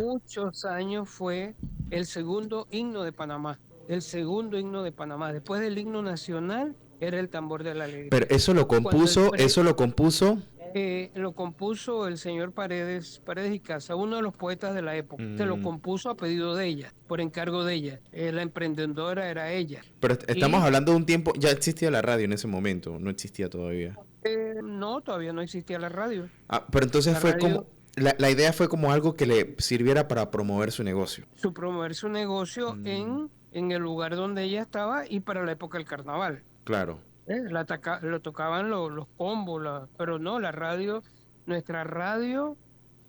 Muchos años fue el segundo himno de Panamá, el segundo himno de Panamá. Después del himno nacional era el tambor de la Pero alegría. eso lo Cuando compuso, eso lo compuso. lo compuso el señor Paredes y Casa, uno de los poetas de la época. Se lo mm, compuso a pedido de ella, por encargo de ella. La emprendedora era ella. pero estamos Y hablando de un tiempo, ya existía la radio en ese momento, no existía todavía. no, todavía no existía la radio. Pero entonces La fue como, radio, la idea fue como algo que le sirviera para promover su negocio. su promover su negocio Mm, en el lugar donde ella estaba y para la época del carnaval. claro. Lo tocaban los combos, pero no, nuestra radio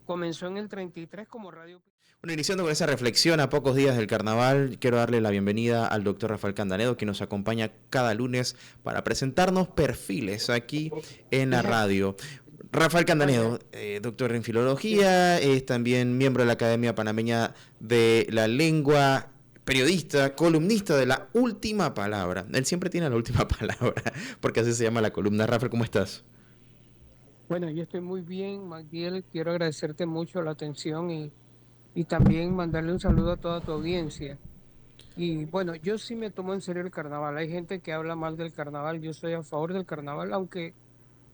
comenzó en el 33 como radio. Bueno, iniciando con esa reflexión a pocos días del carnaval, quiero darle la bienvenida al doctor Rafael Candanedo, que nos acompaña cada lunes para presentarnos perfiles aquí en la radio. Rafael Vaya, Candanedo, doctor en filología, es también miembro de la Academia Panameña de la Lengua, periodista, columnista de La Última Palabra. Él siempre tiene la última palabra, porque así se llama la columna. Rafael, ¿cómo estás? bueno, yo estoy muy bien, Magdiel. Quiero agradecerte mucho la atención y también mandarle un saludo a toda tu audiencia. Y bueno, yo sí me tomo en serio el carnaval. Hay gente que habla mal del carnaval. Yo soy a favor del carnaval, aunque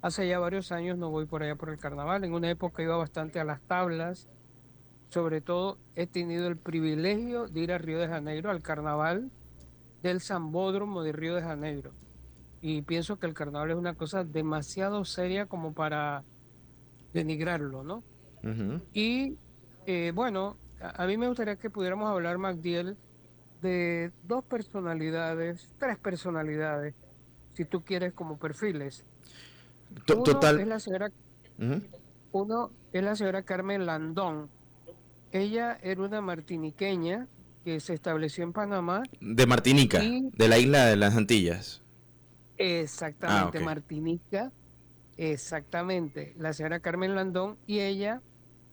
hace ya varios años no voy por allá por el carnaval. En una época iba bastante a las tablas. Sobre todo he tenido el privilegio de ir a Río de Janeiro, al carnaval del Sambódromo de Río de Janeiro. Y pienso que el carnaval es una cosa demasiado seria como para denigrarlo, ¿no? Ujú. Y bueno, a mí me gustaría que pudiéramos hablar, Magdiel, de dos personalidades, tres personalidades, si tú quieres, como perfiles. Uno Total. es la señora, Ujú. uno es la señora Carmen Landón. Ella era una martiniqueña que se estableció en Panamá De Martinica, y de la isla de las Antillas. Ah, exactamente, ok. Martinica, exactamente, la señora Carmen Landón, y ella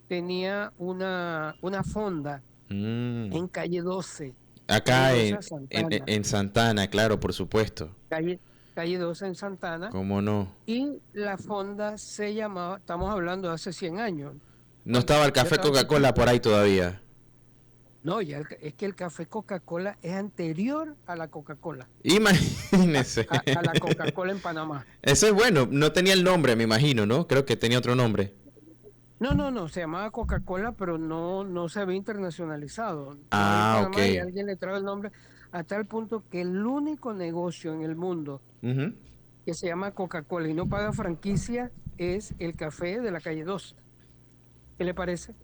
tenía una fonda Mm. en calle Acá 12 a Santana, en Santana, claro, por supuesto. calle, calle 12 en Santana, ¿Cómo no? y la fonda se llamaba, estamos hablando de hace 100 años, No cuando estaba el yo café estaba Coca-Cola por chiquito. ahí todavía. No, es que el café Coca-Cola es anterior a la Coca-Cola, Imagínese. a la Coca-Cola en Panamá. Eso es bueno. No tenía el nombre, me imagino, ¿no? Creo que tenía otro nombre. No, no, no, se llamaba Coca-Cola, pero no se había internacionalizado. Todavía en Ah, ok. Panamá y alguien le trajo el nombre a tal punto que el único negocio en el mundo Ujú. que se llama Coca-Cola y no paga franquicia es el café de la calle 12. ¿Qué le parece?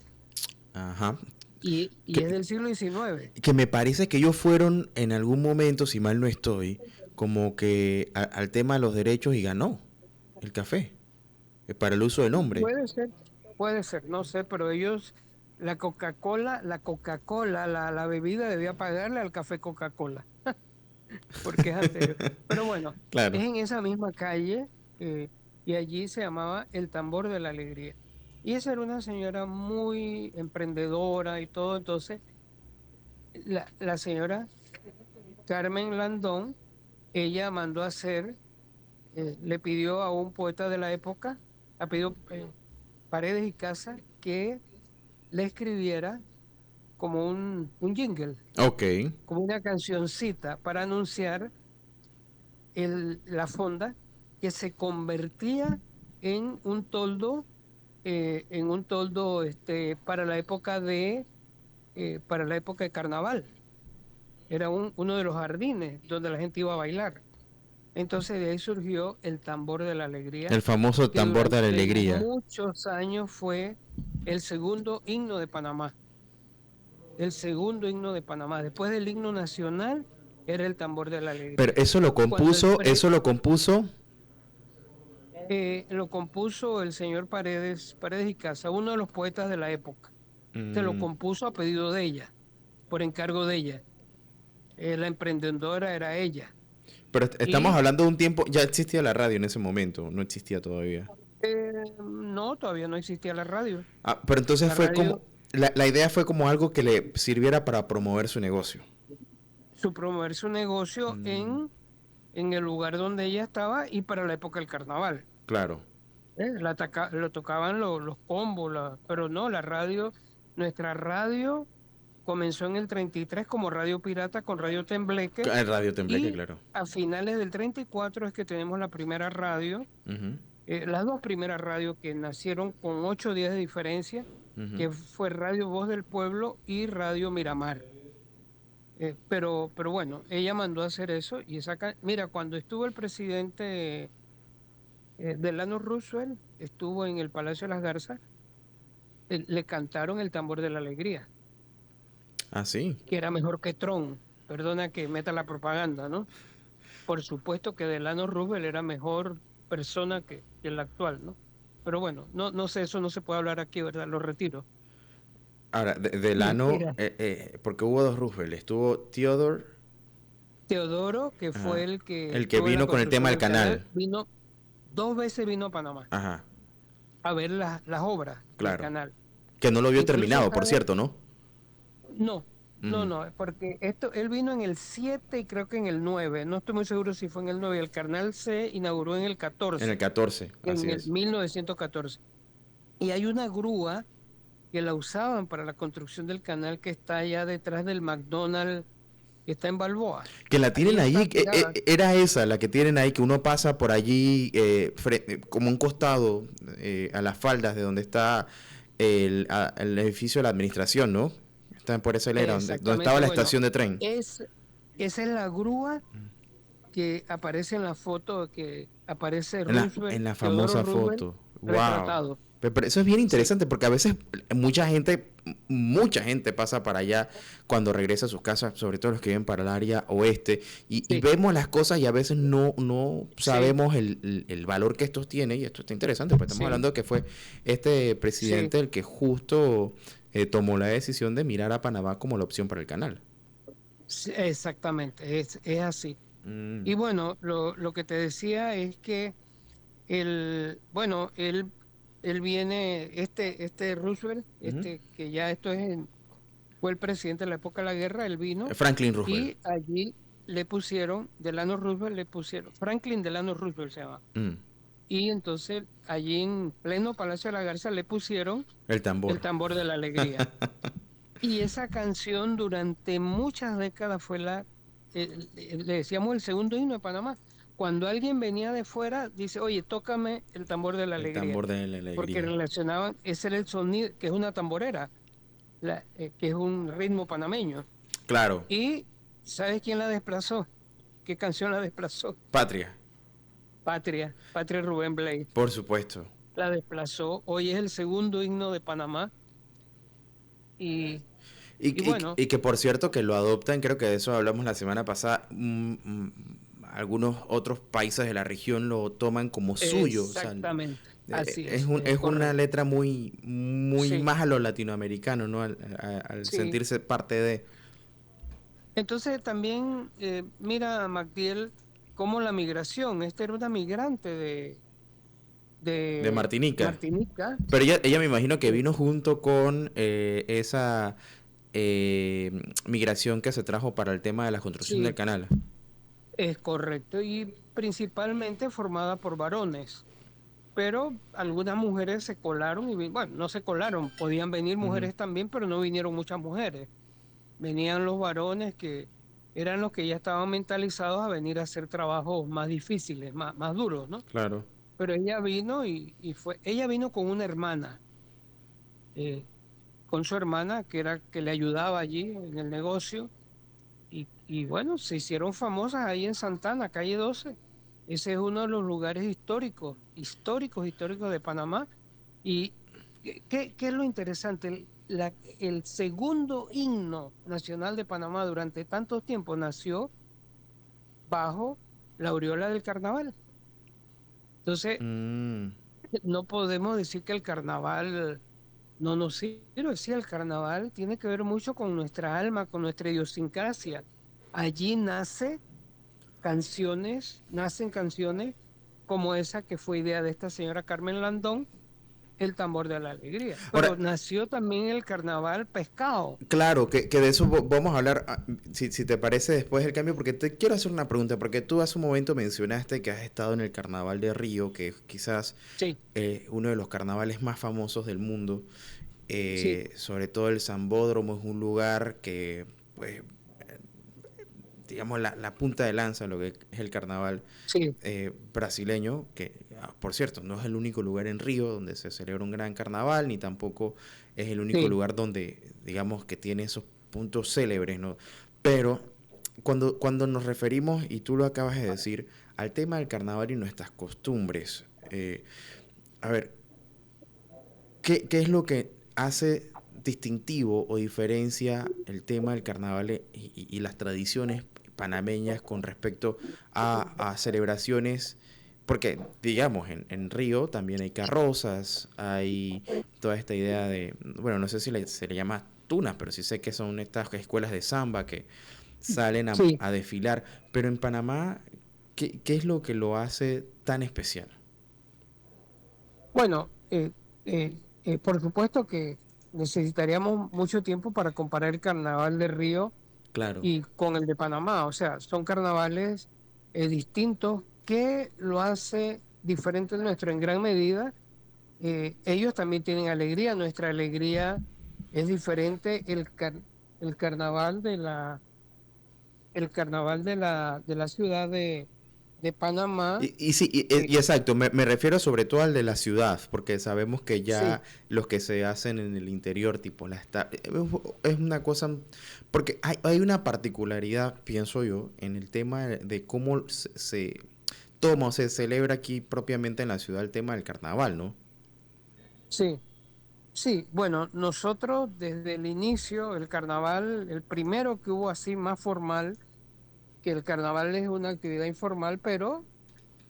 Ajá. Y es del siglo XIX. Que me parece que ellos fueron en algún momento, si mal no estoy, como que al tema de los derechos y ganó el café para el uso del nombre. Puede ser, puede ser, no sé, pero ellos, la bebida debía pagarle al café Coca-Cola, porque es anterior. Pero bueno, Claro. es en esa misma calle y allí se llamaba El Tambor de la Alegría. Y esa era una señora muy emprendedora y todo. Entonces, la señora Carmen Landón, ella mandó a hacer, le pidió a un poeta de la época, ha pedido Paredes y Casa, que le escribiera como un jingle, Ok. como una cancioncita para anunciar la fonda que se convertía en un toldo para la época para la época de carnaval. Era uno de los jardines donde la gente iba a bailar. Entonces de ahí surgió el tambor de la alegría, El famoso que tambor de la durante alegría. muchos años fue el segundo himno de Panamá, el segundo himno de Panamá. Después del himno nacional era el tambor de la Pero alegría. Cuando eso lo compuso. lo compuso el señor Paredes y Casa, uno de los poetas de la época. Se lo mm, compuso a pedido de ella, por encargo de ella. La emprendedora era ella. pero estamos Y hablando de un tiempo, ya existía la radio en ese momento, no existía todavía. no, todavía no existía la radio. Pero entonces La fue como, radio, la idea fue como algo que le sirviera para promover su negocio. su promover su negocio Mm, en el lugar donde ella estaba y para la época del carnaval. claro. Lo tocaban los combos, pero no, la radio. Nuestra radio comenzó en el 33 como radio pirata con Radio Tembleque El Radio Tembleque, y claro. a finales del 34 es que tenemos la primera radio, Ujú, las dos primeras radios que nacieron con 8 días de diferencia, ujú. que fue Radio Voz del Pueblo y Radio Miramar. Pero bueno, ella mandó a hacer eso y mira, cuando estuvo el presidente Delano Roosevelt, estuvo en el Palacio de las Garzas, le cantaron el tambor de la alegría, Ah, sí. que era mejor que Tron. Perdona que meta la propaganda, ¿no? Por supuesto que Delano Roosevelt era mejor persona que el actual, ¿no? Pero bueno, no sé, eso no se puede hablar aquí, ¿verdad? Lo retiro. Ahora, Y Delano, mira, porque hubo dos Roosevelt. Estuvo Theodore, Teodoro, que fue ajá, el que el que estuvo en la vino con el tema construcción del del canal, canal. vino 2 veces vino a Panamá Ajá, a ver las obras del claro. canal. Que no lo vio Incluso, terminado, por ¿sabes? cierto, ¿no? No, Ujú. no, porque él vino en el 7 y creo que en el 9. No estoy muy seguro si fue en el 9. El canal se inauguró en el En el 14, 14, así en el es. 1914. Y hay una grúa que la usaban para la construcción del canal que está allá detrás del McDonald's, que está en Balboa. Que la Allí tienen está ahí, tirada. era esa la que tienen ahí, que uno pasa por allí como un costado a las faldas de donde está el edificio de la administración, ¿no? Está por esa hilera, donde estaba Exactamente, la bueno, estación de tren. es, esa es la grúa que aparece en la foto que aparece En Roosevelt, la Teodoro famosa Roosevelt, foto. ¡Wow! retratado. Pero eso es bien Sí, interesante porque a veces mucha gente pasa para allá cuando regresa a sus casas, sobre todo los que viven para el área oeste, y sí, vemos las cosas y a veces no sí, sabemos el valor que estos tienen, y esto está interesante, pues estamos sí, hablando de que fue este sí, presidente el que justo tomó la decisión de mirar a Panamá como la opción para el canal. sí, exactamente, es así. Mm, Y bueno, lo que te decía es que bueno, él viene, este Roosevelt, ujú. que ya fue el presidente de la época de la guerra, él vino Franklin Roosevelt. y allí le pusieron, Delano Roosevelt le pusieron, Franklin Delano Roosevelt se llama. Mm, Y entonces allí en pleno Palacio de la Garza le pusieron el el tambor. tambor de la alegría. Y esa canción durante muchas décadas fue le decíamos el segundo himno de Panamá. Cuando alguien venía de fuera, dice, oye, tócame el tambor de la El alegría, tambor de la porque alegría. relacionaban, ese era el sonido, que es una tamborera, que es un ritmo panameño. Claro, Y ¿sabes quién la desplazó? ¿Qué canción la desplazó? patria, Patria Rubén Blades. por supuesto. La desplazó. Hoy es el segundo himno de Panamá y, y bueno, Y que por cierto que lo adoptan, creo que de eso hablamos la semana pasada, algunos otros países de la región lo toman como suyo, o sea, exactamente, así es es una correcto. letra muy Sí, más a lo latinoamericano, ¿no? Al sí. sentirse parte de... Entonces también mira, Magdiel, cómo la migración, esta era una migrante De de Martinica. Martinica, Pero ella me imagino que eh, vino junto con esa migración que se trajo para el tema de la construcción del sí, canal. es correcto, y principalmente formada por varones. Pero algunas mujeres se colaron y, bueno, no se colaron, podían venir Ujú. mujeres también, pero no vinieron muchas mujeres. Venían los varones que eran los que ya estaban mentalizados a venir a hacer trabajos más difíciles, más duros, ¿no? Claro. Pero ella vino ella vino con una hermana, eh, con su hermana que le ayudaba allí en el negocio, y bueno, se hicieron famosas ahí en Santana, calle 12. Ese es uno de los lugares históricos de Panamá. ¿Y qué es lo interesante? El segundo himno nacional de Panamá durante tanto tiempo nació bajo la aureola del carnaval. Entonces, Mm. no podemos decir que el carnaval no nos sirve. Sí, el carnaval tiene que ver mucho con nuestra alma, con nuestra idiosincrasia. Allí nacen canciones como esa que fue idea de esta señora Carmen Landón, el tambor de la alegría. Pero Ahora, nació también el carnaval pescado. claro, que de eso vamos a hablar, si te parece, después del cambio, porque te quiero hacer una pregunta, porque tú hace un momento mencionaste que has estado en el Carnaval de Río, que es quizás Sí, uno de los carnavales más famosos del mundo. Sí, Sobre todo el Sambódromo es un lugar que, pues, digamos, la punta de lanza de lo que es el carnaval sí, brasileño, que por cierto, no es el único lugar en Río donde se celebra un gran carnaval, ni tampoco es el único sí. lugar donde, digamos, que tiene esos puntos célebres, ¿no? Pero cuando nos referimos, y tú lo acabas de decir, al tema del carnaval y nuestras costumbres, a ver, ¿qué es lo que hace distintivo o diferencia el tema del carnaval y las tradiciones panameñas con respecto a celebraciones? Porque, digamos, en Río también hay carrozas, hay toda esta idea de, bueno, no sé si se le llama tunas, pero sí sé que son estas escuelas de samba que salen Sí, a desfilar. Pero en Panamá, ¿qué es lo que lo hace tan especial? bueno, por supuesto que necesitaríamos mucho tiempo para comparar el carnaval de Río Claro. y con el de Panamá. O sea, son carnavales distintos. ¿Qué lo hace diferente el nuestro? En gran medida, ellos también tienen alegría. Nuestra alegría es diferente. El carnaval el carnaval de la ciudad de Panamá. Y sí, eh, y exacto, me refiero sobre todo al de la ciudad, porque sabemos que ya sí, los que se hacen en el interior, tipo es una cosa, porque hay una particularidad, pienso yo, en el tema de cómo se toma o se celebra aquí propiamente en la ciudad el tema del carnaval, ¿no? sí. Sí, bueno, nosotros desde el inicio, el carnaval, el primero que hubo así más formal, que el carnaval es una actividad informal, pero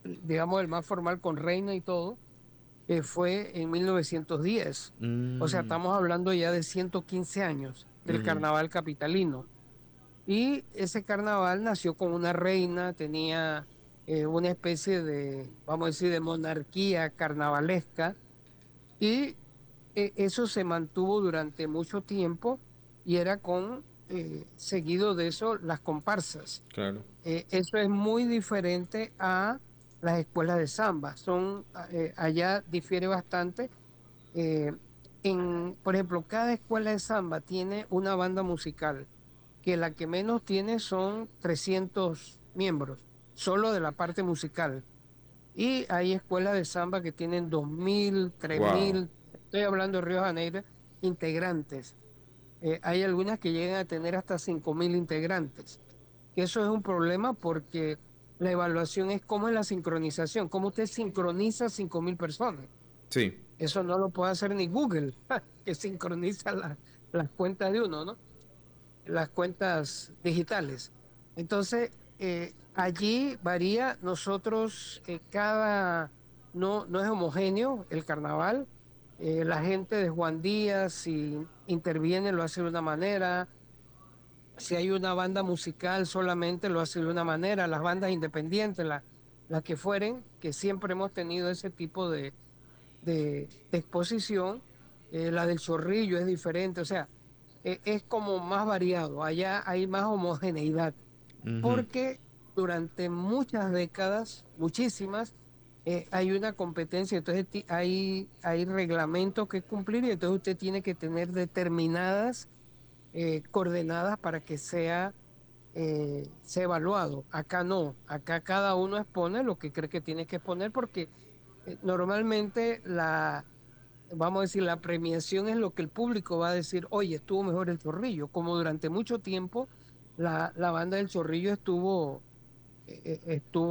digamos el más formal con reina y todo, fue en 1910. O sea, Mm, estamos hablando ya de 115 años del ujú. carnaval capitalino. Y ese carnaval nació con una reina, tenía una especie de, vamos a decir, de monarquía carnavalesca. Y eso se mantuvo durante mucho tiempo y era seguido de eso, las comparsas. Claro. Eso es muy diferente a las escuelas de samba. Allá difiere bastante. eh, por ejemplo, cada escuela de samba tiene una banda musical, que la que menos tiene son 300 miembros, solo de la parte musical. Y hay escuelas de samba que tienen 2000, tres Wow. mil, estoy hablando de Río de Janeiro, integrantes. Hay algunas que llegan a tener hasta 5000 integrantes. Que eso es un problema porque la evaluación es cómo es la sincronización, cómo usted sincroniza 5000 personas. Sí. Eso no lo puede hacer ni Google, que sincroniza las cuentas de uno, ¿no? Las cuentas digitales. Entonces, allí varía, nosotros, no es homogéneo el carnaval. La gente de Juan Díaz, si interviene, lo hace de una manera. Si hay una banda musical, solamente lo hace de una manera. Las bandas independientes, las que fueren, que siempre hemos tenido ese tipo de exposición. La del Chorrillo es diferente, o sea, es como más variado, allá hay más homogeneidad, Ujú. porque durante muchas décadas, muchísimas, hay una competencia, entonces hay reglamentos que cumplir y entonces usted tiene que tener determinadas coordenadas para que sea evaluado. Acá no, acá cada uno expone lo que cree que tiene que exponer porque normalmente vamos a decir, la premiación es lo que el público va a decir, oye, estuvo mejor el Chorrillo, como durante mucho tiempo la banda del Chorrillo estuvo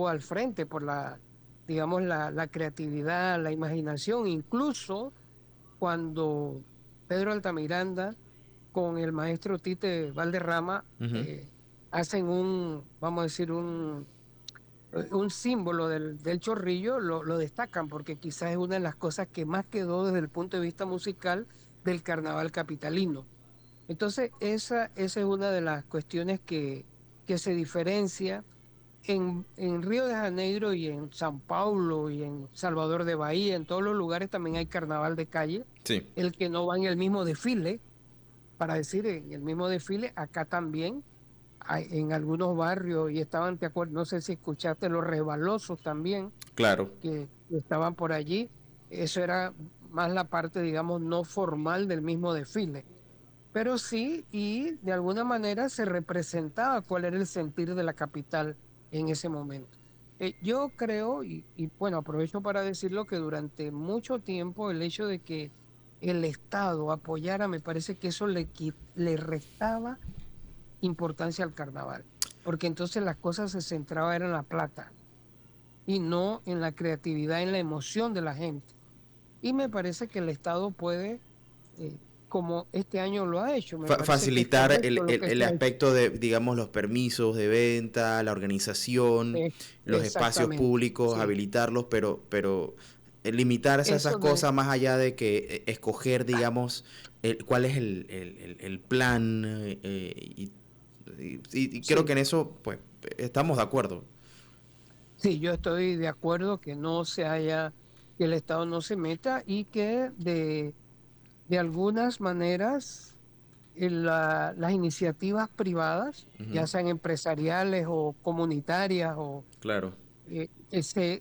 al frente por digamos, la creatividad, la imaginación, incluso cuando Pedro Altamiranda con el maestro Tite Valderrama Ujú. hacen vamos a decir, un símbolo del Chorrillo, lo destacan porque quizás es una de las cosas que más quedó desde el punto de vista musical del carnaval capitalino. Entonces, esa es una de las cuestiones que se diferencia. En Río de Janeiro y en San Paulo y en Salvador de Bahía, en todos los lugares también hay carnaval de calle. Sí. El que no va en el mismo desfile, para decir en el mismo desfile, acá también en algunos barrios y estaban, te acuerdas, no sé si escuchaste los resbalosos también Claro. que estaban por allí. Eso era más la parte, digamos, no formal del mismo desfile. Pero sí, y de alguna manera se representaba cuál era el sentir de la capital en ese momento. Yo creo, bueno, aprovecho para decirlo, que durante mucho tiempo el hecho de que el Estado apoyara, me parece que eso le restaba importancia al carnaval, porque entonces las cosas se centraban en la plata y no en la creatividad, en la emoción de la gente. Y me parece que el Estado puede, como este año lo ha hecho, me parece que es Facilitar correcto lo que el se ha hecho. aspecto de, digamos, los permisos de venta, la organización, Eh, los espacios Exactamente, públicos, sí. habilitarlos, pero limitarse a esas Eso de, cosas más allá de que escoger, digamos, cuál es el plan. Y creo que sí, en eso, pues, estamos de acuerdo. sí, yo estoy de acuerdo que no se haya, que el Estado no se meta y que de algunas maneras las iniciativas privadas, Ujú. ya sean empresariales o comunitarias o Claro. que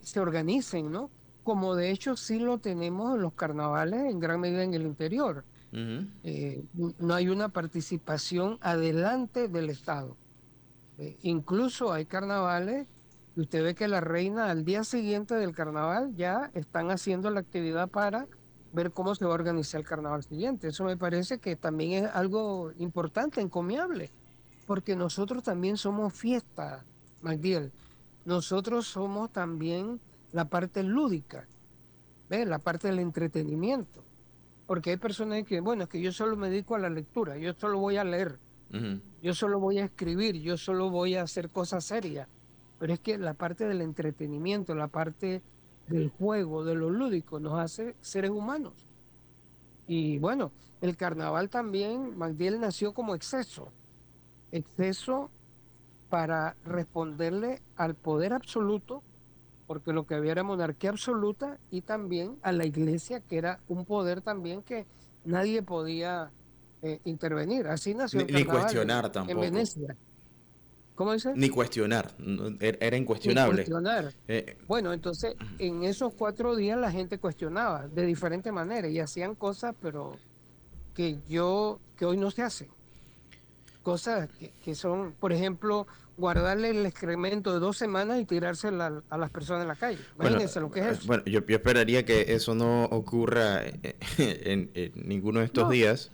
se organicen, ¿no? Como de hecho sí lo tenemos en los carnavales en gran medida en el interior. Ujú. No hay una participación adelante del Estado. Incluso hay carnavales y usted ve que la reina al día siguiente del carnaval ya están haciendo la actividad para ver cómo se va a organizar el carnaval siguiente. Eso me parece que también es algo importante, encomiable, porque nosotros también somos fiesta, Magdiel. Nosotros somos también la parte lúdica, ¿ves? La parte del entretenimiento. Porque hay personas que, bueno, es que yo solo me dedico a la lectura, yo solo voy a leer, Ujú. yo solo voy a escribir, yo solo voy a hacer cosas serias. Pero es que la parte del entretenimiento, la parte del juego, de lo lúdico, nos hace seres humanos. Y bueno, el carnaval también, Magdiel nació como exceso, exceso para responderle al poder absoluto, porque lo que había era monarquía absoluta, y también a la iglesia, que era un poder también que nadie podía intervenir. Así nació el Ni carnaval cuestionar en tampoco. Venecia. ¿Cómo dice? Ni cuestionar. Era Ni incuestionable. cuestionar. Eh, Bueno, entonces en esos 4 días la gente cuestionaba de diferentes maneras y hacían cosas, pero que hoy no se hacen. Cosas que son, por ejemplo, guardarle el excremento de 2 semanas y tirárselo a las personas en la calle. Bueno, Imagínense lo que es eso. bueno, yo esperaría que eso no ocurra en ninguno de estos No, días.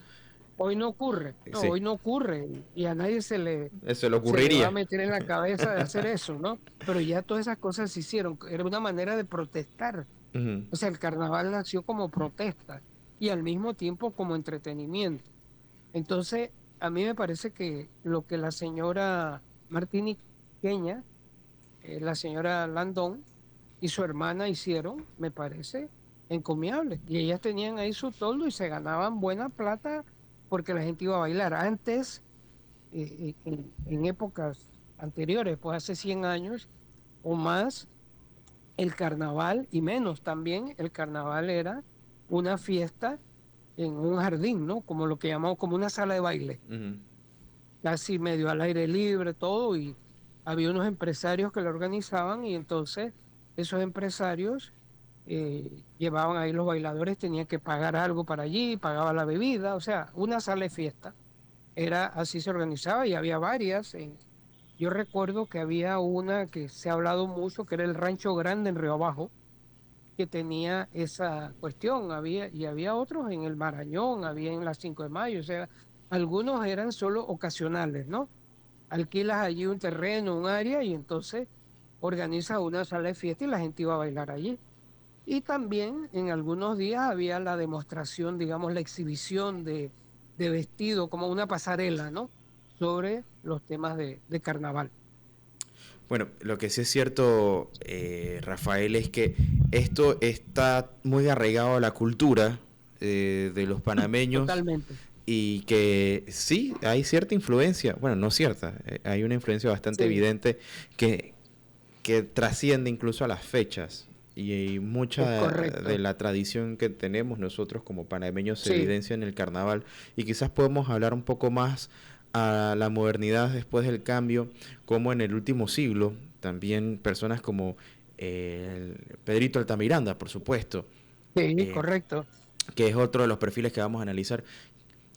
hoy no ocurre, no, Sí, hoy no ocurre y a nadie eso le se le va a ocurriría. meter en la cabeza de hacer eso, ¿no? Pero ya todas esas cosas se hicieron, era una manera de protestar. Ujú. O sea, el carnaval nació como protesta y al mismo tiempo como entretenimiento. Entonces, a mí me parece que lo que la señora Martini Peña, la señora Landón y su hermana hicieron, me parece encomiable. Y ellas tenían ahí su toldo y se ganaban buena plata porque la gente iba a bailar. Antes, en épocas anteriores, pues hace 100 años o más, el carnaval y menos también, el carnaval era una fiesta en un jardín, ¿no? Como lo que llamamos como una sala de baile, Ujú. casi medio al aire libre, todo, y había unos empresarios que lo organizaban y entonces esos empresarios llevaban ahí los bailadores, tenían que pagar algo para allí, pagaba la bebida, o sea, una sala de fiesta. Era así se organizaba y había varias. Yo recuerdo que había una que se ha hablado mucho, que era el Rancho Grande en Río Abajo, que tenía esa cuestión. Había otros en el Marañón, había en las 5 de Mayo, o sea, algunos eran solo ocasionales, ¿no? Alquilas allí un terreno, un área y entonces organizas una sala de fiesta y la gente iba a bailar allí. Y también en algunos días había la demostración, digamos, la exhibición de vestido, como una pasarela, ¿no? Sobre los temas de carnaval. Bueno, lo que sí es cierto, Rafael, es que esto está muy arraigado a la cultura de los panameños Totalmente. y que sí, hay cierta influencia, bueno, no cierta, hay una influencia bastante Sí, evidente que, que trasciende incluso a las fechas. Y es mucha de correcto. la tradición que tenemos nosotros como panameños se Sí, evidencia en el carnaval. Y quizás podemos hablar un poco más a la modernidad después del cambio, como en el último siglo, también personas como Pedrito Altamiranda, por supuesto, sí, eh, correcto. que es otro de los perfiles que vamos a analizar,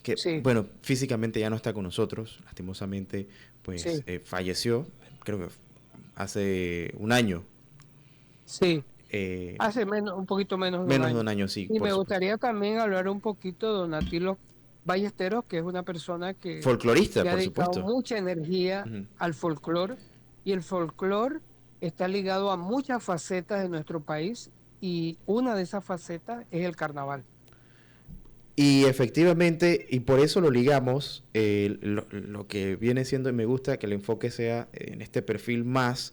que, Sí, bueno, físicamente ya no está con nosotros, lastimosamente, pues sí, falleció, creo que hace un año, sí. eh, Hace menos, un poquito menos de un menos de año. un año, sí, Y por me supuesto. gustaría también hablar un poquito de Donatilo Ballesteros, que es una persona que Folclorista, le ha por dedicado supuesto. mucha energía Ujú. al folclore, y el folclore está ligado a muchas facetas de nuestro país, y una de esas facetas es el carnaval. Y efectivamente, y por eso lo ligamos, lo que viene siendo, y me gusta que el enfoque sea en este perfil más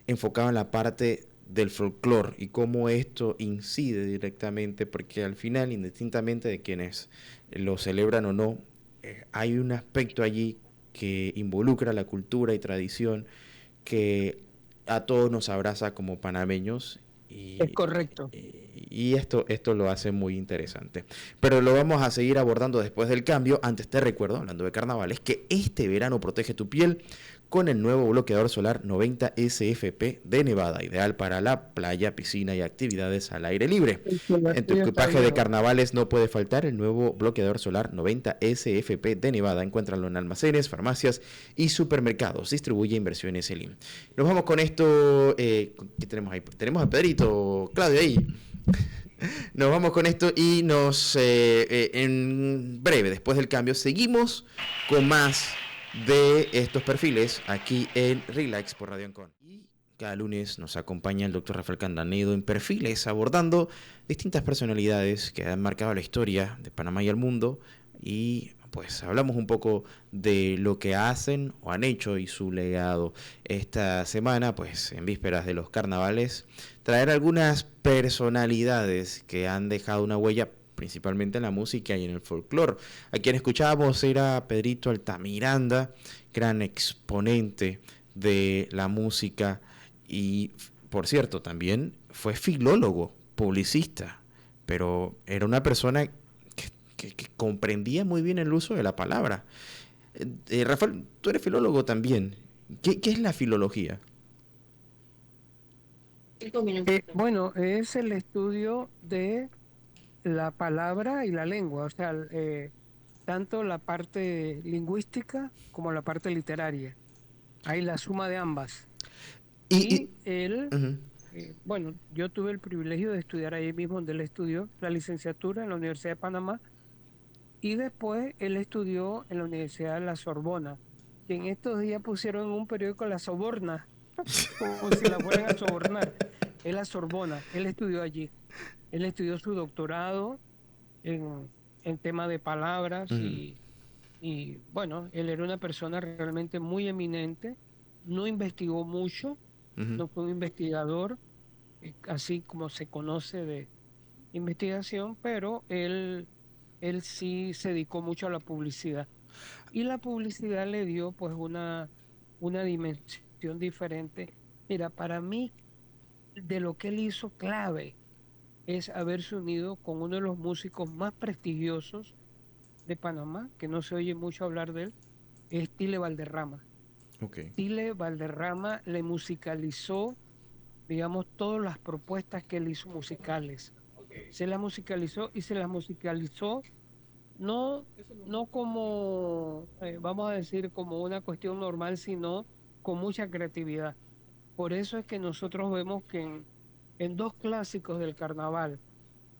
enfocado en la parte del folclore y cómo esto incide directamente, porque al final, indistintamente de quienes lo celebran o no, hay un aspecto allí que involucra la cultura y tradición que a todos nos abraza como panameños Es y, correcto. y esto lo hace muy interesante. Pero lo vamos a seguir abordando después del cambio. Antes te recuerdo, hablando de carnavales, que este verano protege tu piel con el nuevo bloqueador solar 90 SFP de Nevada, ideal para la playa, piscina y actividades al aire libre. El celular En tu tuyo está equipaje de viejo. carnavales no puede faltar el nuevo bloqueador solar 90 SFP de Nevada. Encuéntralo en almacenes, farmacias y supermercados. Distribuye Inversiones Elim. Nos vamos con esto. ¿Qué tenemos ahí? Tenemos a Pedrito, Claudio ahí. Nos vamos con esto y en breve, después del cambio, seguimos con más de estos perfiles aquí en Relax por Radio Ancon. Y cada lunes nos acompaña el doctor Rafael Candanedo en Perfiles, abordando distintas personalidades que han marcado la historia de Panamá y el mundo. Y pues hablamos un poco de lo que hacen o han hecho y su legado. Esta semana, pues en vísperas de los carnavales, traer algunas personalidades que han dejado una huella principalmente en la música y en el folclore. A quien escuchábamos era Pedrito Altamiranda, gran exponente de la música y, por cierto, también fue filólogo, publicista, pero era una persona que comprendía muy bien el uso de la palabra. Rafael, tú eres filólogo también. ¿Qué es la filología? Bueno, es el estudio de la palabra y la lengua, o sea, tanto la parte lingüística como la parte literaria. Hay la suma de ambas. Y Y él, uh-huh. bueno, yo tuve el privilegio de estudiar ahí mismo donde él estudió la licenciatura en la Universidad de Panamá, y después él estudió en la Universidad de la Sorbona, que en estos días pusieron en un periódico la Soborna, como si la fueran a sobornar. Es la Sorbona, él estudió allí. Él estudió su doctorado en tema de palabras, Uh-huh. y bueno, él era una persona realmente muy eminente, no investigó mucho, Uh-huh. no fue un investigador, así como se conoce de investigación, pero él sí se dedicó mucho a la publicidad. Y la publicidad le dio pues una dimensión diferente. Mira, para mí, de lo que él hizo clave es haberse unido con uno de los músicos más prestigiosos de Panamá, que no se oye mucho hablar de él, es Tile Valderrama. Okay. Tile Valderrama le musicalizó, digamos, todas las propuestas que él hizo musicales. Se las musicalizó, y se las musicalizó no, no como, vamos a decir, como una cuestión normal, sino con mucha creatividad. Por eso es que nosotros vemos que en dos clásicos del carnaval,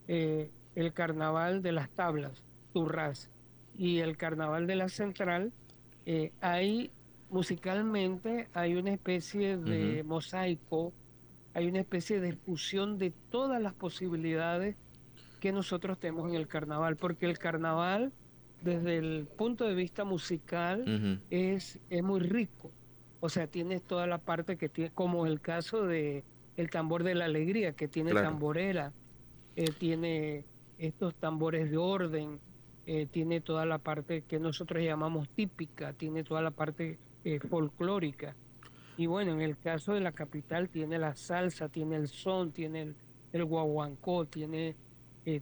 el carnaval de las tablas, Turras, y el carnaval de la Central, hay musicalmente hay una especie Uh-huh. de mosaico, hay una especie de fusión de todas las posibilidades que nosotros tenemos en el carnaval, porque el carnaval, desde el punto de vista musical, Uh-huh. es muy rico. O sea, tienes toda la parte que tiene, como el caso de el tambor de la alegría, que tiene Claro. tamborera, tiene estos tambores de orden, tiene toda la parte que nosotros llamamos típica, tiene toda la parte folclórica. Y bueno, en el caso de la capital tiene la salsa, tiene el son, tiene el guaguancó, tiene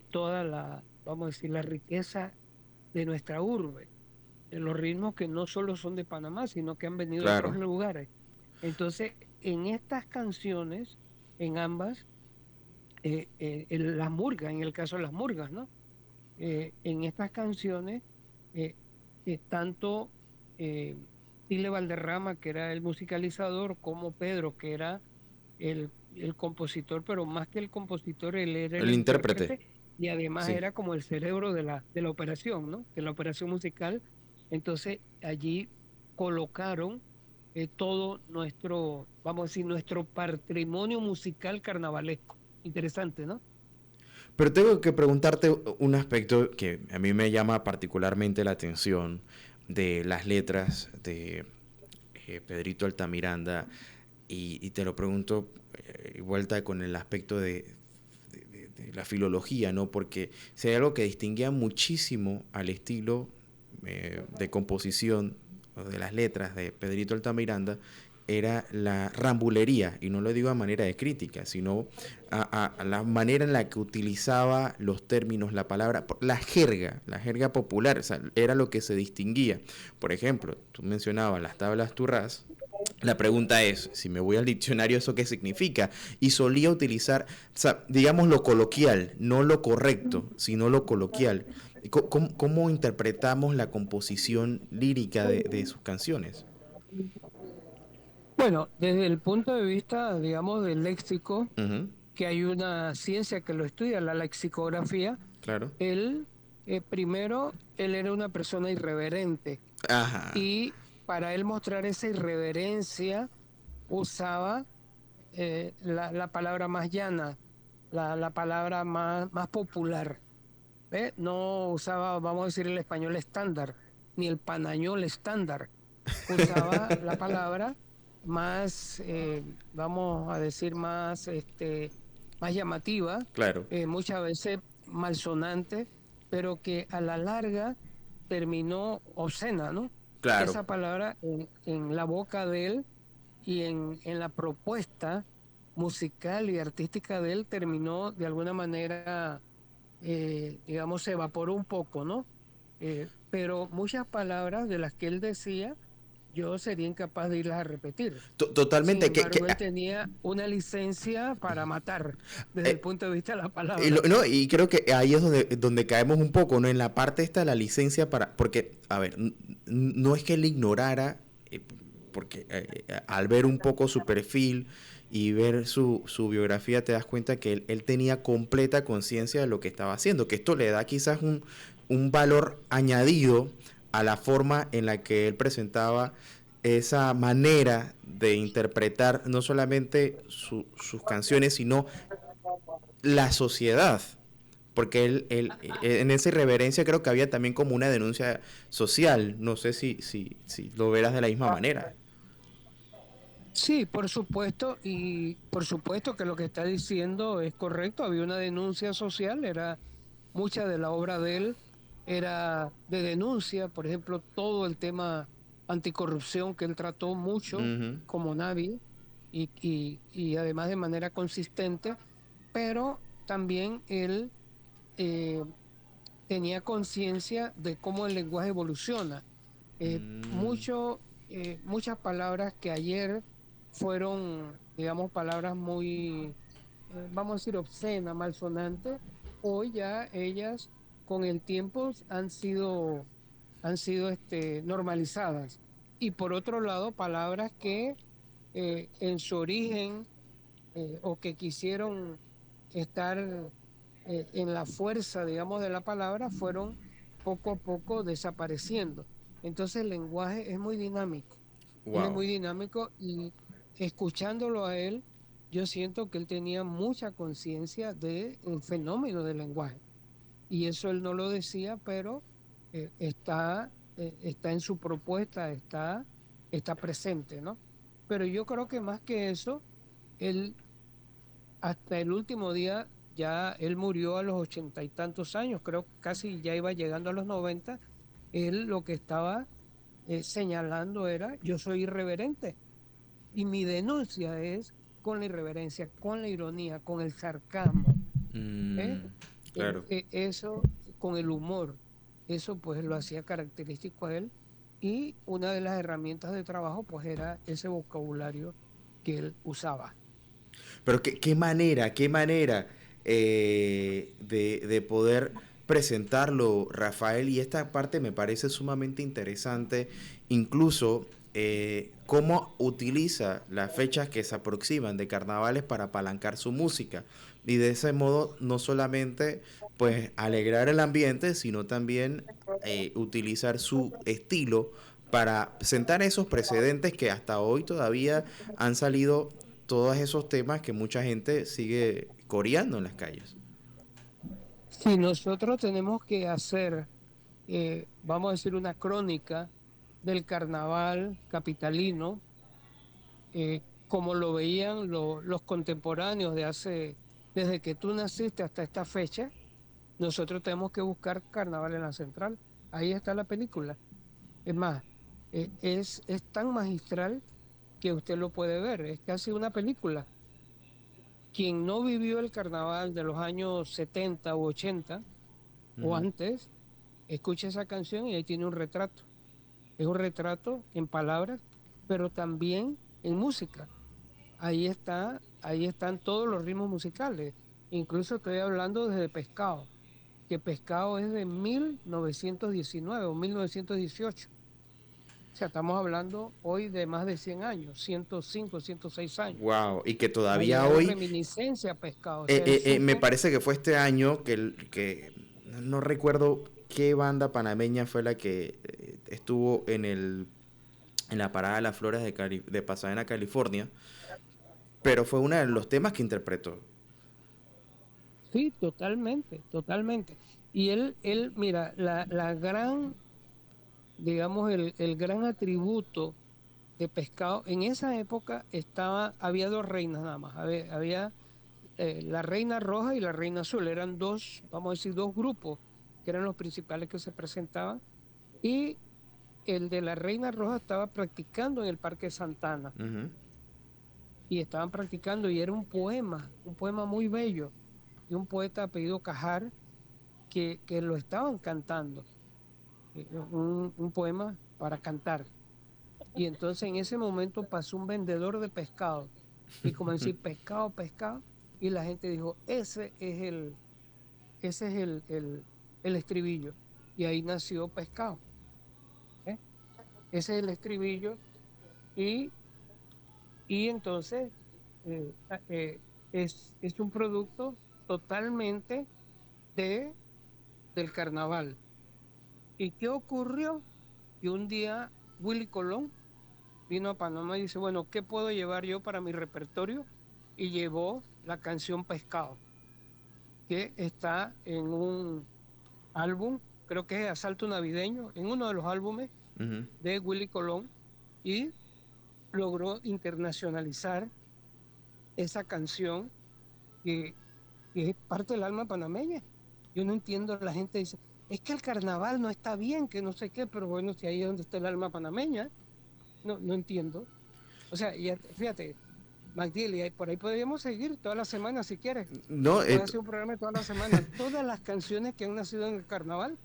toda la, vamos a decir, la riqueza de nuestra urbe, de los ritmos que no solo son de Panamá, sino que han venido de otros Claro. lugares. Entonces, en estas canciones, en ambas, las murgas, en el caso de las murgas, ¿no? en estas canciones, eh, tanto eh, Tile Valderrama, que era el musicalizador, como Pedro, que era el compositor, pero más que el compositor, él era el El intérprete, intérprete y además sí. era como el cerebro de la operación, ¿no? De la operación musical. Entonces allí colocaron todo nuestro, vamos a decir, nuestro patrimonio musical carnavalesco. Interesante, ¿no? Pero tengo que preguntarte un aspecto que a mí me llama particularmente la atención de las letras de Pedrito Altamiranda y te lo pregunto vuelta con el aspecto de la filología, ¿no? Porque si hay algo que distinguía muchísimo al estilo de composición de las letras de Pedrito Altamiranda era la rambulería, y no lo digo a manera de crítica, sino a la manera en la que utilizaba los términos, la palabra, la jerga popular, o sea, era lo que se distinguía. Por ejemplo, tú mencionabas las tablas turras. La pregunta es, si me voy al diccionario, ¿eso qué significa? Y solía utilizar, o sea, digamos, lo coloquial, no lo correcto, sino lo coloquial. ¿Cómo interpretamos la composición lírica de sus canciones? Bueno, desde el punto de vista, digamos, del léxico, Ujú, que hay una ciencia que lo estudia, la lexicografía, claro. él, primero, él era una persona irreverente Ajá, y para él mostrar esa irreverencia usaba la palabra más llana, la palabra más popular. ¿Ve? No usaba, vamos a decir, el español estándar, ni el panañol estándar. Usaba la palabra más, vamos a decir, más, más llamativa, claro, muchas veces malsonante, pero que a la larga terminó obscena, ¿no? claro. Esa palabra en la boca de él y en la propuesta musical y artística de él terminó de alguna manera, digamos, se evaporó un poco, ¿no? Pero muchas palabras de las que él decía, yo sería incapaz de irlas a repetir. Sin Totalmente. embargo, él tenía una licencia para matar desde el Eh, punto de vista de la y, palabra. no, y creo que ahí es donde caemos un poco, ¿no? En la parte esta de la licencia para... Porque, a ver, no es que él ignorara, porque al ver un poco su perfil y ver su biografía te das cuenta que él tenía completa conciencia de lo que estaba haciendo, que esto le da quizás un valor añadido a la forma en la que él presentaba esa manera de interpretar no solamente sus canciones, sino la sociedad. Porque en esa irreverencia creo que había también como una denuncia social. No sé si lo verás de la misma manera. Sí, por supuesto, y por supuesto que lo que está diciendo es correcto. Había una denuncia social, era mucha de la obra de él era de denuncia, por ejemplo, todo el tema anticorrupción que él trató mucho Ujú. como nadie y además de manera consistente, pero también él eh, tenía conciencia de cómo el lenguaje evoluciona. Mm, Muchas palabras que ayer fueron, digamos, palabras muy, vamos a decir, obscenas, malsonantes, hoy ya ellas con el tiempo han sido normalizadas. Y por otro lado, palabras que en su origen o que quisieron estar en la fuerza, digamos, de la palabra, fueron poco a poco desapareciendo. Entonces el lenguaje es muy dinámico, él es wow. muy dinámico y escuchándolo a él, yo siento que él tenía mucha conciencia del fenómeno del lenguaje. Y eso él no lo decía, pero está en su propuesta, está presente, ¿no? Pero yo creo que más que eso, él hasta el último día, ya él murió a los 80 y tantos años, creo que casi ya iba llegando a los 90. Él lo que estaba señalando era, yo soy irreverente y mi denuncia es con la irreverencia, con la ironía, con el sarcasmo, ¿eh? Mm, claro. Eso con el humor, eso pues lo hacía característico a él y una de las herramientas de trabajo pues era ese vocabulario que él usaba. Pero qué manera de poder presentarlo, Rafael, y esta parte me parece sumamente interesante, incluso cómo utiliza las fechas que se aproximan de carnavales para apalancar su música y de ese modo no solamente pues alegrar el ambiente, sino también utilizar su estilo para sentar esos precedentes que hasta hoy todavía han salido todos esos temas que mucha gente sigue coreando en las calles. Si nosotros tenemos que hacer, vamos a decir, una crónica del carnaval capitalino, como lo veían los contemporáneos desde que tú naciste hasta esta fecha, nosotros tenemos que buscar Carnaval en la Central. Ahí está la película. Es más, es tan magistral que usted lo puede ver. Es casi una película. Quien no vivió el carnaval de los años 70 u 80 o Ujú. antes, escucha esa canción y ahí tiene un retrato. Es un retrato en palabras, pero también en música. Ahí están todos los ritmos musicales. Incluso estoy hablando desde Pescado, que Pescado es de 1919 o 1918. O sea, estamos hablando hoy de más de 100 años, 105, 106 años. Wow, y que Le todavía hago hoy, reminiscencia a Pescado, o sea, es me súper. parece que fue este año que no recuerdo qué banda panameña fue la que estuvo en la parada de las flores de Pasadena, California, pero fue uno de los temas que interpretó. Sí, totalmente, totalmente. Y mira, la gran, digamos, el gran atributo de Pescado, en esa época había dos reinas nada más, había la reina roja y la reina azul, eran dos, vamos a decir, dos grupos que eran los principales que se presentaban, y el de la reina roja estaba practicando en el Parque Santana, Ujú. y estaban practicando, y era un poema muy bello, de un poeta apellido Cajar, que lo estaban cantando, un poema para cantar. Y entonces en ese momento pasó un vendedor de pescado y comenzó a decir pescado, pescado, y la gente dijo, ese es el estribillo. Y ahí nació pescado. ¿Eh? Ese es el estribillo. Y, y entonces es un producto totalmente de, del carnaval. ¿Y qué ocurrió? Que un día Willy Colón vino a Panamá y dice, bueno, ¿qué puedo llevar yo para mi repertorio? Y llevó la canción Pescado, que está en un álbum, creo que es Asalto Navideño, en uno de los álbumes Ujú. de Willy Colón, y logró internacionalizar esa canción que, que es parte del alma panameña. Yo no entiendo, la gente dice, es que el carnaval no está bien, que no sé qué, pero bueno, si ahí es donde está el alma panameña, no entiendo. O sea, fíjate, MacDill, y por ahí podríamos seguir toda la semana si quieres. No, Se puede hacer un programa de toda la semana. Todas las canciones que han nacido en el carnaval.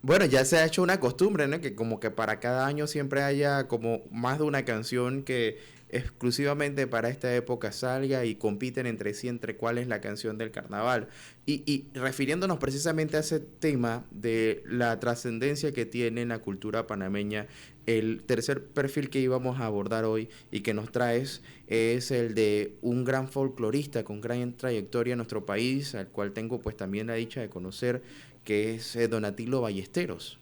bueno, ya se ha hecho una costumbre, ¿no? Que como que para cada año siempre haya como más de una canción que exclusivamente para esta época salga y compiten entre sí entre cuál es la canción del carnaval. Y refiriéndonos precisamente a ese tema de la trascendencia que tiene en la cultura panameña, el tercer perfil que íbamos a abordar hoy y que nos traes es el de un gran folclorista con gran trayectoria en nuestro país, al cual tengo pues también la dicha de conocer, que es Donatilo Ballesteros.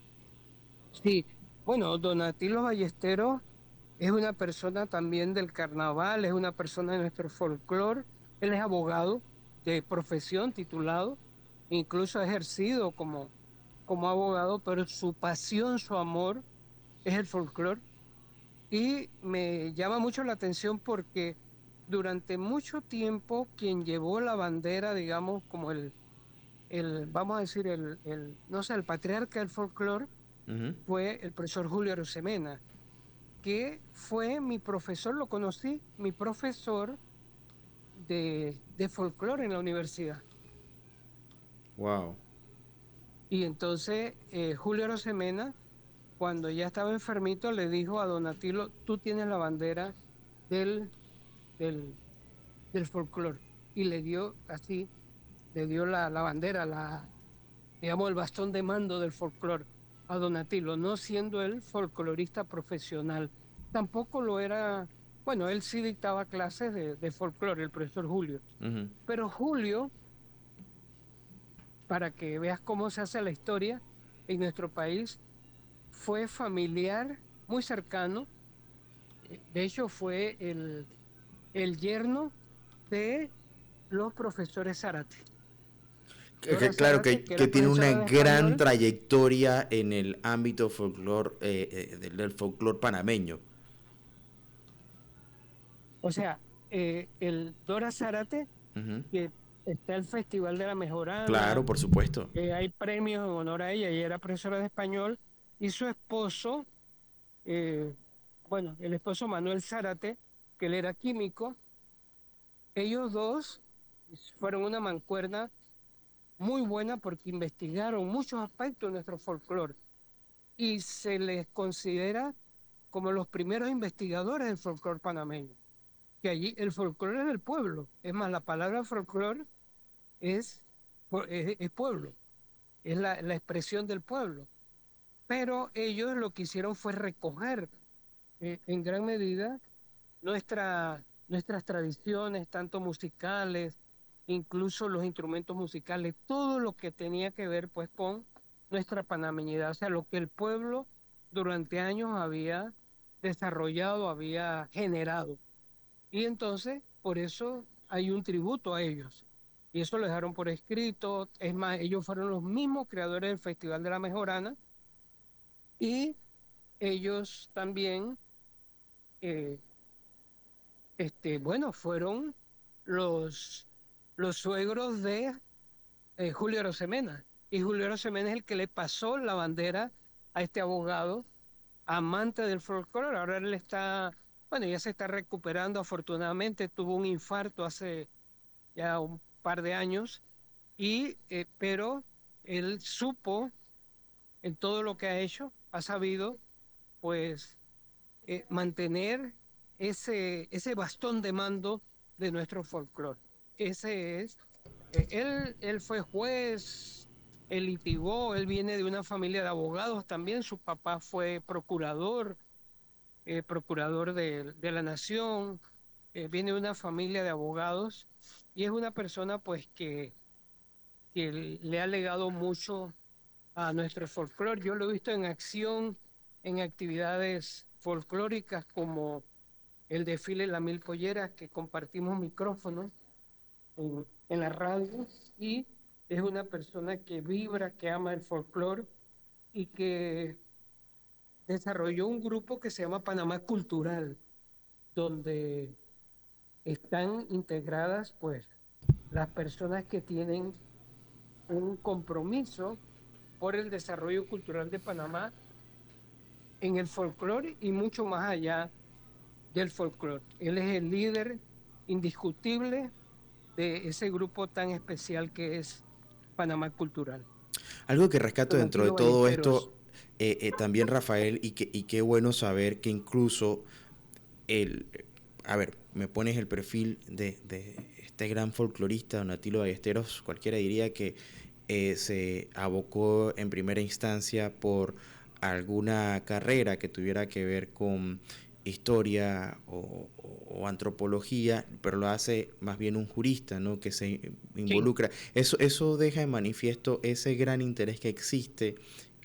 Sí, bueno, Donatilo Ballesteros es una persona también del carnaval, es una persona de nuestro folclore. Él es abogado de profesión, titulado, incluso ha ejercido como abogado, pero su pasión, su amor es el folclore. Y me llama mucho la atención porque durante mucho tiempo quien llevó la bandera, digamos, como vamos a decir, no sé, el patriarca del folclore, Ujú. fue el profesor Julio Arosemena, que fue mi profesor, lo conocí, mi profesor de folclore en la universidad. Wow. Y entonces Julio Arosemena, cuando ya estaba enfermito, le dijo a Donatilo, tú tienes la bandera del, del, del folclore. Y le dio así, le dio la bandera, digamos, el bastón de mando del folclore a Donatello, no siendo él folclorista profesional. Tampoco lo era, bueno, él sí dictaba clases de folclore, el profesor Julio. Ujú. Pero Julio, para que veas cómo se hace la historia en nuestro país, fue familiar, muy cercano. De hecho, fue el yerno de los profesores Zárate. Dora Claro Zárate, que que era tiene una profesora de gran español. trayectoria en el ámbito folclor, del folclor panameño. O sea, el Dora Zárate, Ujú. que está el Festival de la Claro, Mejorana, por supuesto. hay premios en honor a ella, ella era profesora de español, y su esposo, eh, bueno, el esposo Manuel Zárate, que él era químico, ellos dos fueron una mancuerna muy buena porque investigaron muchos aspectos de nuestro folclore y se les considera como los primeros investigadores del folclore panameño, que allí el folclore es del pueblo. Es más, la palabra folclore es, es pueblo, es la expresión del pueblo. Pero ellos lo que hicieron fue recoger en gran medida nuestras tradiciones, tanto musicales, incluso los instrumentos musicales, todo lo que tenía que ver pues con nuestra panameñidad, o sea, lo que el pueblo durante años había desarrollado, había generado. Y entonces, por eso hay un tributo a ellos. Y eso lo dejaron por escrito. Es más, ellos fueron los mismos creadores del Festival de la Mejorana y ellos también, eh, bueno, fueron los, los suegros de Julio Arosemena. Y Julio Arosemena es el que le pasó la bandera a este abogado amante del folclore. Ahora él está, bueno, ya se está recuperando afortunadamente. Tuvo un infarto hace ya un par de años, pero él supo en todo lo que ha hecho, ha sabido, pues, mantener ese bastón de mando de nuestro folclore. Ese es, él fue juez, él litigó, él viene de una familia de abogados también, su papá fue procurador, procurador de la nación, viene de una familia de abogados y es una persona pues que le ha legado mucho a nuestro folclore. Yo lo he visto en acción en actividades folclóricas como el desfile La Mil Polleras, que compartimos micrófonos en la radio, y es una persona que vibra, que ama el folclore y que desarrolló un grupo que se llama Panamá Cultural, donde están integradas pues las personas que tienen un compromiso por el desarrollo cultural de Panamá en el folclore y mucho más allá del folclore. Él es el líder indiscutible de ese grupo tan especial que es Panamá Cultural. Algo que rescato dentro de Donatello todo Ballesteros. esto, también Rafael, y qué bueno saber que incluso el, a ver, me pones el perfil de este gran folclorista, Don Atilo Ballesteros, cualquiera diría que se abocó en primera instancia por alguna carrera que tuviera que ver con historia o antropología, pero lo hace más bien un jurista, ¿no? Que se Sí, involucra. Eso deja de manifiesto ese gran interés que existe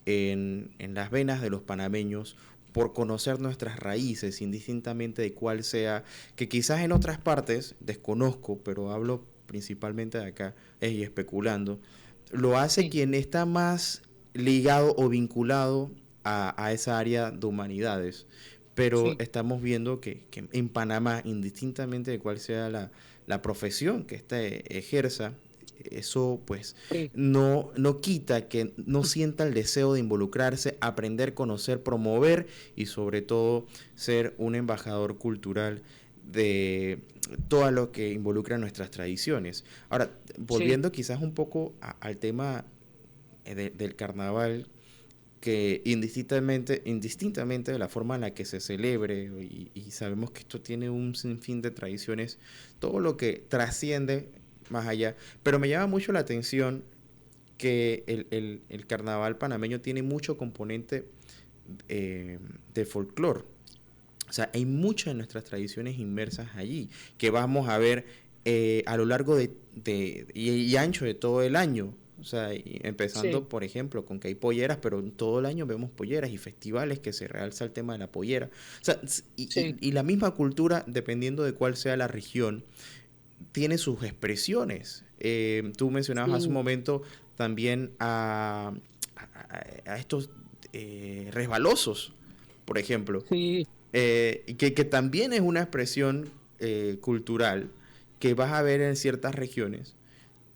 en las venas de los panameños por conocer nuestras raíces, indistintamente de cuál sea, que quizás en otras partes, desconozco, pero hablo principalmente de acá, y especulando, lo hace sí, quien está más ligado o vinculado a esa área de humanidades. Pero sí, estamos viendo que en Panamá, indistintamente de cuál sea la profesión que éste ejerza, eso pues sí. no quita que no sienta el deseo de involucrarse, aprender, conocer, promover y sobre todo ser un embajador cultural de todo lo que involucra nuestras tradiciones. Ahora, Sí, volviendo quizás un poco al tema del carnaval, que indistintamente de la forma en la que se celebre, y sabemos que esto tiene un sinfín de tradiciones, todo lo que trasciende más allá, pero me llama mucho la atención que el carnaval panameño tiene mucho componente de folclore. O sea, hay muchas de nuestras tradiciones inmersas allí, que vamos a ver a lo largo y ancho de todo el año. O sea, Sí, empezando, por ejemplo, con que hay polleras, pero todo el año vemos polleras y festivales que se realza el tema de la pollera. O sea, sí, y la misma cultura, dependiendo de cuál sea la región, tiene sus expresiones. Tú mencionabas hace un sí, momento también a estos resbalosos, por ejemplo, sí, que también es una expresión cultural que vas a ver en ciertas regiones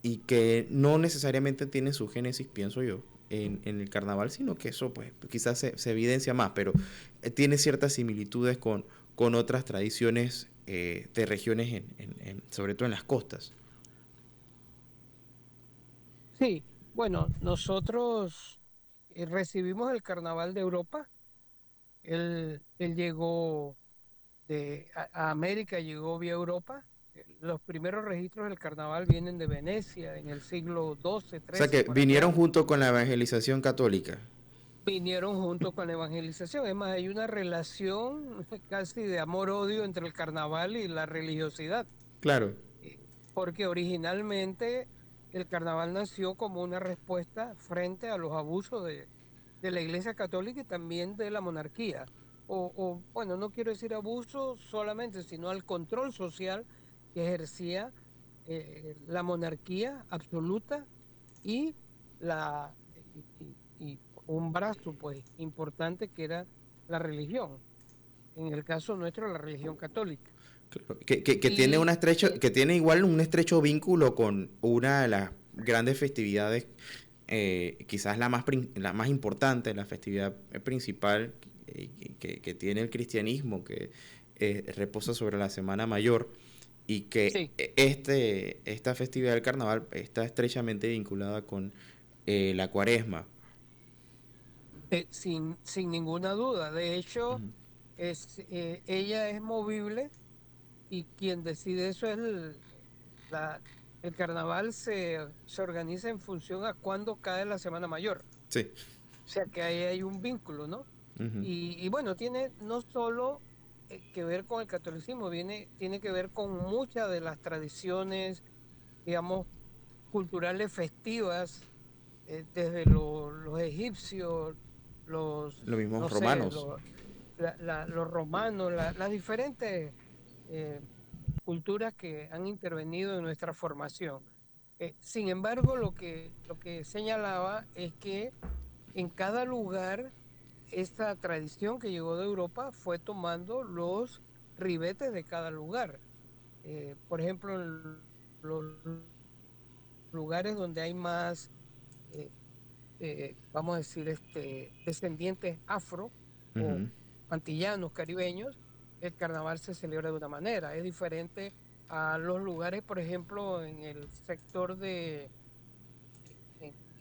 y que no necesariamente tiene su génesis, pienso yo, en el carnaval, sino que eso pues quizás se evidencia más, pero tiene ciertas similitudes con otras tradiciones de regiones, sobre todo en las costas. sí. Bueno, nosotros recibimos el Carnaval de Europa. Él llegó a América, llegó vía Europa. Los primeros registros del carnaval vienen de Venecia en el siglo XII, O sea XIII, que por vinieron allá. junto con la evangelización católica. Vinieron junto con la evangelización. Es más, hay una relación casi de amor-odio entre el carnaval y la religiosidad, Claro. porque originalmente el carnaval nació como una respuesta frente a los abusos de la Iglesia Católica y también de la monarquía. Bueno, no quiero decir abuso solamente, sino al control social que ejercía la monarquía absoluta y y un brazo pues importante que era la religión, en el caso nuestro la religión católica. Claro, que tiene Y que tiene igual un estrecho vínculo con una de las grandes festividades, quizás la más importante, la festividad principal que tiene el cristianismo, que reposa sobre la Semana Mayor, y que sí, esta festividad del carnaval está estrechamente vinculada con la cuaresma. sin ninguna duda. De hecho, Ujú. ella es movible y quien decide eso es la, el carnaval se organiza en función a cuándo cae la Semana Mayor. Sí. O sea que ahí hay un vínculo, ¿no? Ujú. Y bueno, tiene no solo que ver con el catolicismo, tiene que ver con muchas de las tradiciones, digamos, culturales festivas, desde los egipcios, Los no mismos sé, romanos. los romanos, las diferentes eh, culturas que han intervenido en nuestra formación. Sin embargo, lo que señalaba es que en cada lugar esta tradición que llegó de Europa fue tomando los ribetes de cada lugar. Por ejemplo, en los lugares donde hay más, eh, vamos a decir, descendientes afro o Ujú. antillanos, caribeños, el carnaval se celebra de una manera. Es diferente a los lugares, por ejemplo, en el sector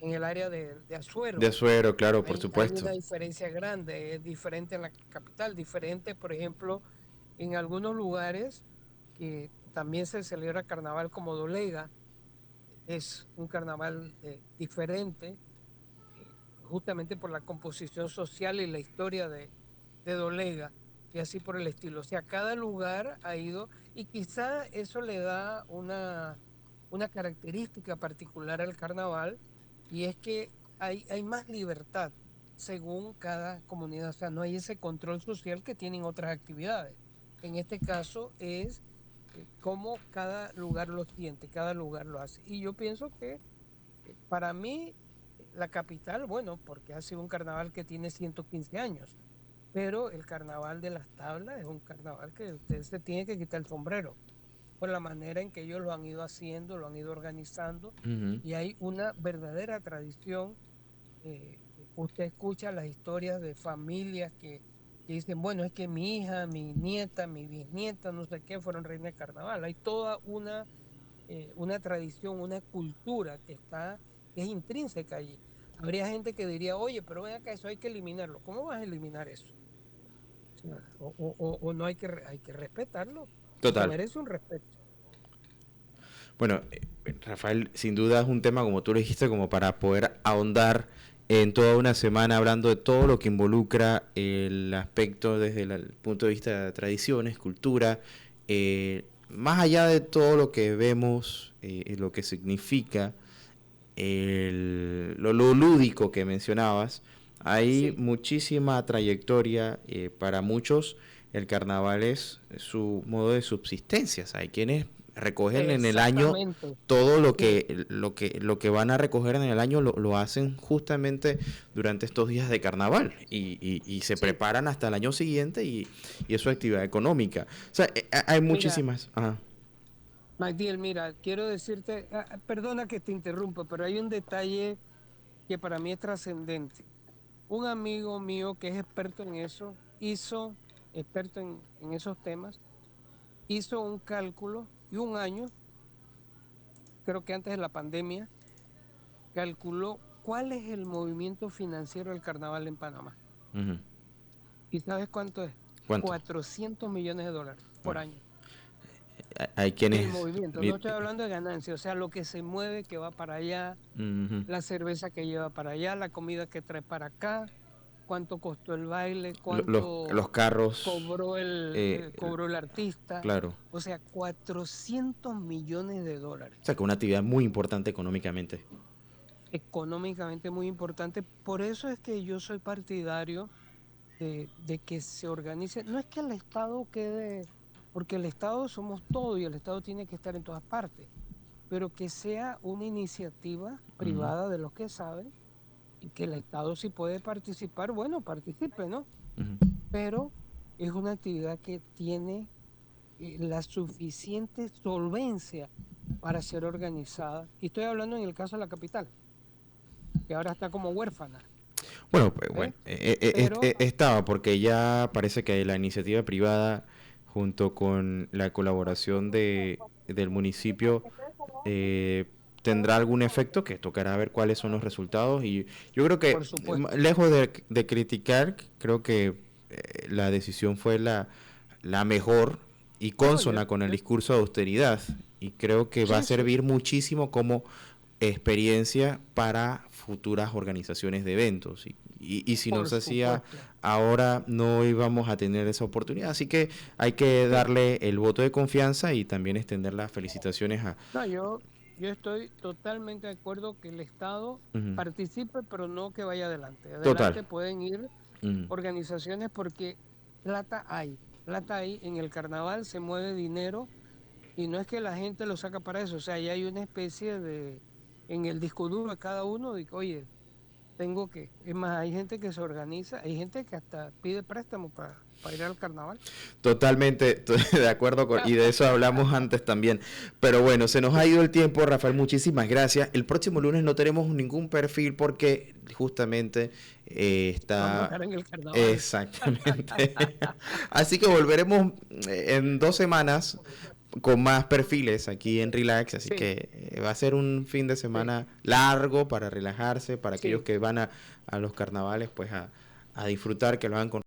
en el área de De Azuero. Azuero, claro, por Hay supuesto. una diferencia grande, es diferente en la capital, diferente, por ejemplo, en algunos lugares que también se celebra carnaval como Dolega, es un carnaval diferente, justamente por la composición social y la historia de Dolega, y así por el estilo. O sea, cada lugar ha ido, y quizá eso le da una característica particular al carnaval, y es que hay más libertad según cada comunidad. O sea, no hay ese control social que tienen otras actividades. En este caso es cómo cada lugar lo siente, cada lugar lo hace. Y yo pienso que para mí, la capital, bueno, porque ha sido un carnaval que tiene 115 años, pero el carnaval de las tablas es un carnaval que usted se tiene que quitar el sombrero por la manera en que ellos lo han ido haciendo, lo han ido organizando, Ujú. y hay una verdadera tradición. Usted escucha las historias de familias que dicen, bueno, es que mi hija, mi nieta, mi bisnieta, no sé qué, fueron reinas de carnaval. Hay toda una tradición, una cultura que es intrínseca allí. Habría gente que diría, oye, pero ven acá, eso hay que eliminarlo. ¿Cómo vas a eliminar eso? O sea, o no hay que respetarlo. Se Total. merece un respeto. Bueno, Rafael, sin duda es un tema, como tú lo dijiste, como para poder ahondar en toda una semana hablando de todo lo que involucra el aspecto desde el punto de vista de tradiciones, cultura, más allá de todo lo que vemos, lo que significa, lo lúdico que mencionabas, hay Sí, muchísima trayectoria. Para muchos el carnaval es su modo de subsistencia. Hay quienes recogen en el año exactamente. todo Sí, lo que van a recoger en el año lo hacen justamente durante estos días de carnaval y se sí. preparan hasta el año siguiente y es su actividad económica. O sea, hay Mira, muchísimas. Ajá. Magdiel, mira, quiero decirte, perdona que te interrumpa, pero hay un detalle que para mí es trascendente. Un amigo mío que es experto en eso, experto en esos temas, hizo un cálculo y un año, creo que antes de la pandemia, calculó cuál es el movimiento financiero del carnaval en Panamá. Ujú. ¿Y sabes cuánto es? ¿Cuánto? 400 millones de dólares por Bueno, año. hay El quienes... movimiento, no estoy hablando de ganancia, o sea, lo que se mueve, que va para allá, Ujú. la cerveza que lleva para allá, la comida que trae para acá, cuánto costó el baile, Los cuánto carros, cobró eh, cobró el artista. claro. O sea, 400 millones de dólares. O sea, que es una actividad muy importante económicamente. Económicamente muy importante. Por eso es que yo soy partidario de que se organice. No es que el Estado quede, porque el Estado somos todos y el Estado tiene que estar en todas partes, pero que sea una iniciativa Ujú, privada de los que saben y que el Estado si puede participar, bueno, participe, ¿no? ujú. Pero es una actividad que tiene la suficiente solvencia para ser organizada. Y estoy hablando en el caso de la capital, que ahora está como huérfana, Bueno, pues, ¿eh? bueno, Pero, estaba porque ya parece que la iniciativa privada junto con la colaboración del municipio eh, tendrá algún efecto que tocará ver cuáles son los resultados y yo creo por que supuesto, lejos de criticar, creo que la decisión fue la mejor y no, consona con el discurso de austeridad y creo que va a sí, sí, servir muchísimo como experiencia para futuras organizaciones de eventos. Y si no por se hacía supuesto. ahora, no íbamos a tener esa oportunidad. Así que hay que Sí. darle el voto de confianza y también extender las felicitaciones a... No, yo estoy totalmente de acuerdo que el Estado Ujú. participe, pero no que vaya adelante. Total. Adelante pueden ir Ujú. organizaciones porque plata hay, en el carnaval se mueve dinero y no es que la gente lo saca para eso, o sea, ya hay una especie de, en el disco duro de cada uno, de que, oye, tengo que, es más, hay gente que se organiza, hay gente que hasta pide préstamo para ir al carnaval. Totalmente de acuerdo y de eso hablamos antes también. Pero bueno, se nos ha Sí, ido el tiempo, Rafael, muchísimas gracias. El próximo lunes no tenemos ningún perfil porque justamente vamos a está... estar en el carnaval. Exactamente. Así que volveremos en 2 semanas con más perfiles aquí en Relax. Así Sí, que va a ser un fin de sí, semana largo para relajarse, para aquellos sí. que van a los carnavales, pues a disfrutar, que lo hagan con